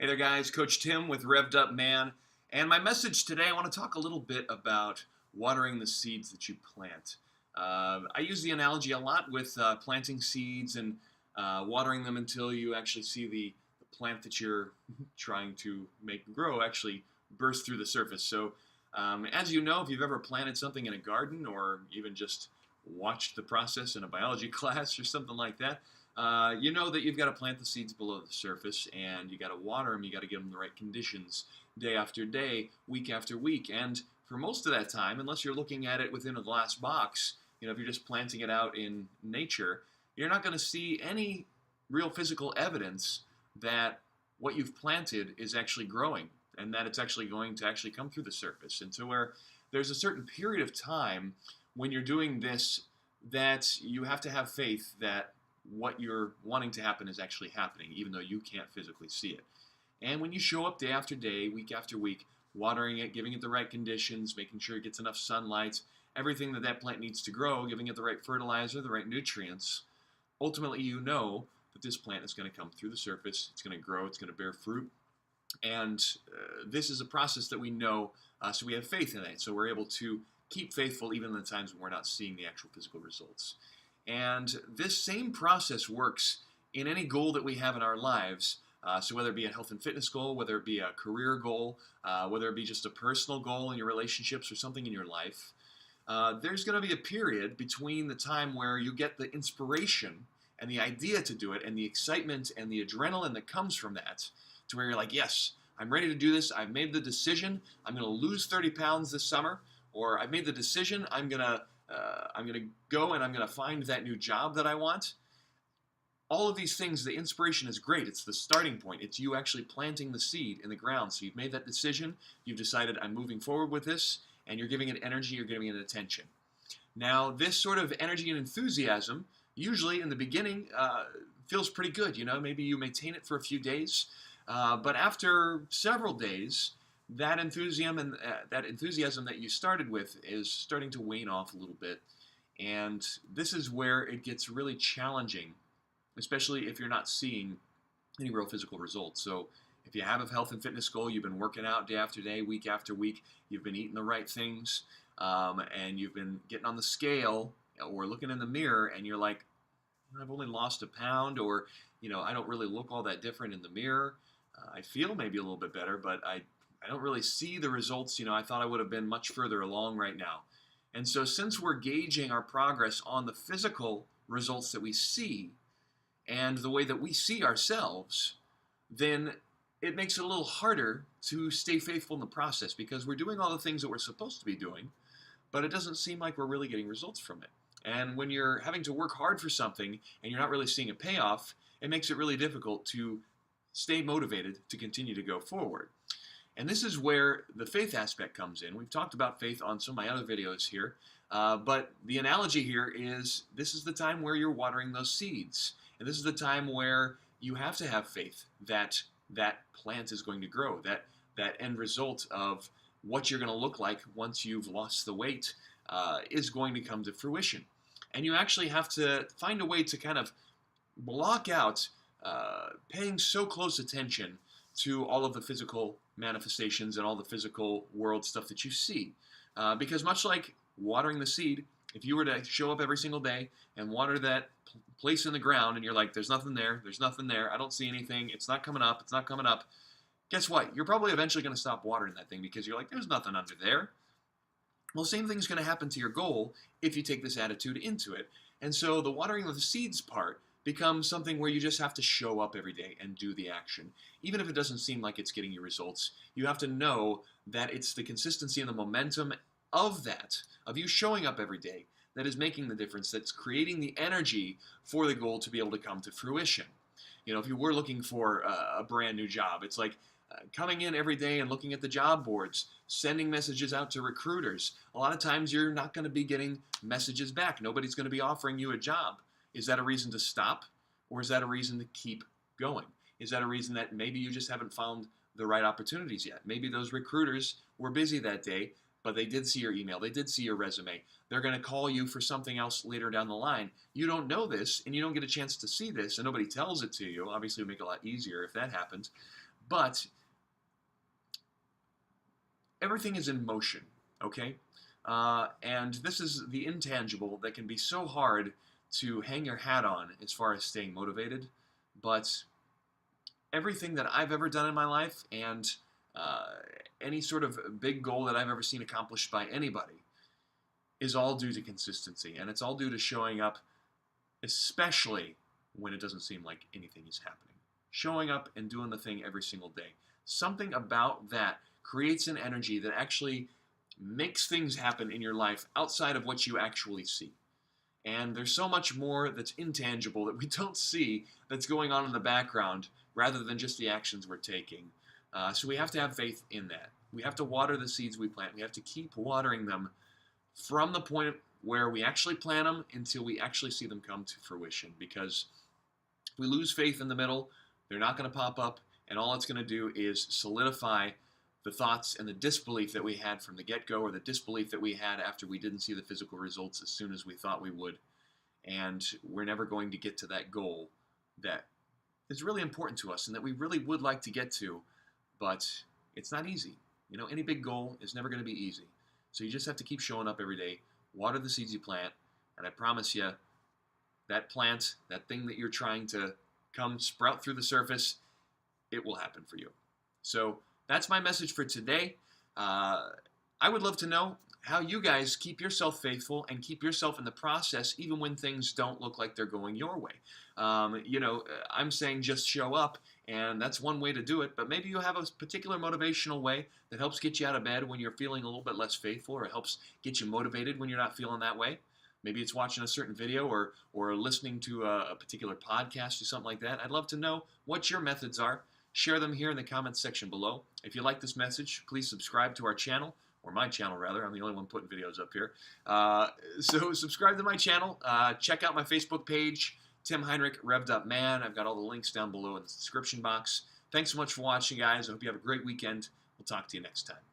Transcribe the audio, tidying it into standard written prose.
Hey there guys, Coach Tim with Revved Up Man, and my message today, I want to talk a little bit about watering the seeds that you plant. I use the analogy a lot with planting seeds and watering them until you actually see the plant that you're trying to make grow actually burst through the surface. So as you know, if you've ever planted something in a garden or even just watched the process in a biology class or something like that, you know that you've got to plant the seeds below the surface and you got to water them, you got to give them the right conditions day after day, week after week. And for most of that time, unless you're looking at it within a glass box, if you're just planting it out in nature, you're not going to see any real physical evidence that what you've planted is actually growing and that it's actually going to actually come through the surface. And so where there's a certain period of time when you're doing this that you have to have faith that what you're wanting to happen is actually happening, even though you can't physically see it. And when you show up day after day, week after week, watering it, giving it the right conditions, making sure it gets enough sunlight, everything that plant needs to grow, giving it the right fertilizer, the right nutrients, ultimately you know that this plant is going to come through the surface, it's going to grow, it's going to bear fruit. And this is a process that we know, so we have faith in it. So we're able to keep faithful even in the times when we're not seeing the actual physical results. And this same process works in any goal that we have in our lives. So whether it be a health and fitness goal, whether it be a career goal, whether it be just a personal goal in your relationships or something in your life, there's going to be a period between the time where you get the inspiration and the idea to do it and the excitement and the adrenaline that comes from that to where you're like, yes, I'm ready to do this. I've made the decision. I'm going to lose 30 pounds this summer, or I've made the decision. I'm going to go and I'm going to find that new job that I want. All of these things, the inspiration is great. It's the starting point. It's you actually planting the seed in the ground. So you've made that decision. You've decided I'm moving forward with this, and you're giving it energy, you're giving it attention. Now, this sort of energy and enthusiasm, usually in the beginning, feels pretty good. Maybe you maintain it for a few days, but after several days, that enthusiasm that you started with is starting to wane off a little bit. And this is where it gets really challenging, especially if you're not seeing any real physical results. So if you have a health and fitness goal, you've been working out day after day, week after week, you've been eating the right things, and you've been getting on the scale or looking in the mirror and you're like, I've only lost a pound, or I don't really look all that different in the mirror. I feel maybe a little bit better, but I don't really see the results. I thought I would have been much further along right now. And so since we're gauging our progress on the physical results that we see and the way that we see ourselves, then it makes it a little harder to stay faithful in the process because we're doing all the things that we're supposed to be doing, but it doesn't seem like we're really getting results from it. And when you're having to work hard for something and you're not really seeing a payoff, it makes it really difficult to stay motivated to continue to go forward. And this is where the faith aspect comes in. We've talked about faith on some of my other videos here, but the analogy here is this is the time where you're watering those seeds. And this is the time where you have to have faith that that plant is going to grow, that end result of what you're going to look like once you've lost the weight is going to come to fruition. And you actually have to find a way to kind of block out paying so close attention to all of the physical manifestations and all the physical world stuff that you see. Because much like watering the seed, if you were to show up every single day and water that place in the ground and you're like, there's nothing there, I don't see anything, it's not coming up, guess what? You're probably eventually going to stop watering that thing because you're like, there's nothing under there. Well, same thing's going to happen to your goal if you take this attitude into it. And so the watering of the seeds part becomes something where you just have to show up every day and do the action. Even if it doesn't seem like it's getting you results, you have to know that it's the consistency and the momentum of that, of you showing up every day, that is making the difference, that's creating the energy for the goal to be able to come to fruition. If you were looking for a brand new job, it's like coming in every day and looking at the job boards, sending messages out to recruiters. A lot of times you're not going to be getting messages back. Nobody's going to be offering you a job. Is that a reason to stop, or is that a reason to keep going? Is that a reason that maybe you just haven't found the right opportunities yet? Maybe those recruiters were busy that day, but they did see your email, they did see your resume. They're going to call you for something else later down the line. You don't know this, and you don't get a chance to see this, and nobody tells it to you. Obviously, it would make it a lot easier if that happens. But everything is in motion, okay? And this is the intangible that can be so hard to hang your hat on as far as staying motivated. But everything that I've ever done in my life, and any sort of big goal that I've ever seen accomplished by anybody, is all due to consistency. And it's all due to showing up, especially when it doesn't seem like anything is happening. Showing up and doing the thing every single day. Something about that creates an energy that actually makes things happen in your life outside of what you actually see. And there's so much more that's intangible that we don't see that's going on in the background rather than just the actions we're taking. So we have to have faith in that. We have to water the seeds we plant. We have to keep watering them from the point where we actually plant them until we actually see them come to fruition. Because if we lose faith in the middle, they're not going to pop up, and all it's going to do is solidify the thoughts and the disbelief that we had from the get-go, or the disbelief that we had after we didn't see the physical results as soon as we thought we would. And we're never going to get to that goal that is really important to us and that we really would like to get to, but it's not easy. You know, any big goal is never going to be easy. So you just have to keep showing up every day, water the seeds you plant, and I promise you, that plant, that thing that you're trying to come sprout through the surface, it will happen for you. So that's my message for today. I would love to know how you guys keep yourself faithful and keep yourself in the process even when things don't look like they're going your way. I'm saying just show up, and that's one way to do it, but maybe you have a particular motivational way that helps get you out of bed when you're feeling a little bit less faithful, or it helps get you motivated when you're not feeling that way. Maybe it's watching a certain video or listening to a particular podcast or something like that. I'd love to know what your methods are. Share them here in the comments section below. If you like this message, please subscribe to our channel, or my channel rather. I'm the only one putting videos up here. So subscribe to my channel. Check out my Facebook page, Tim Heinrich, aaaaand. I've got all the links down below in the description box. Thanks so much for watching, guys. I hope you have a great weekend. We'll talk to you next time.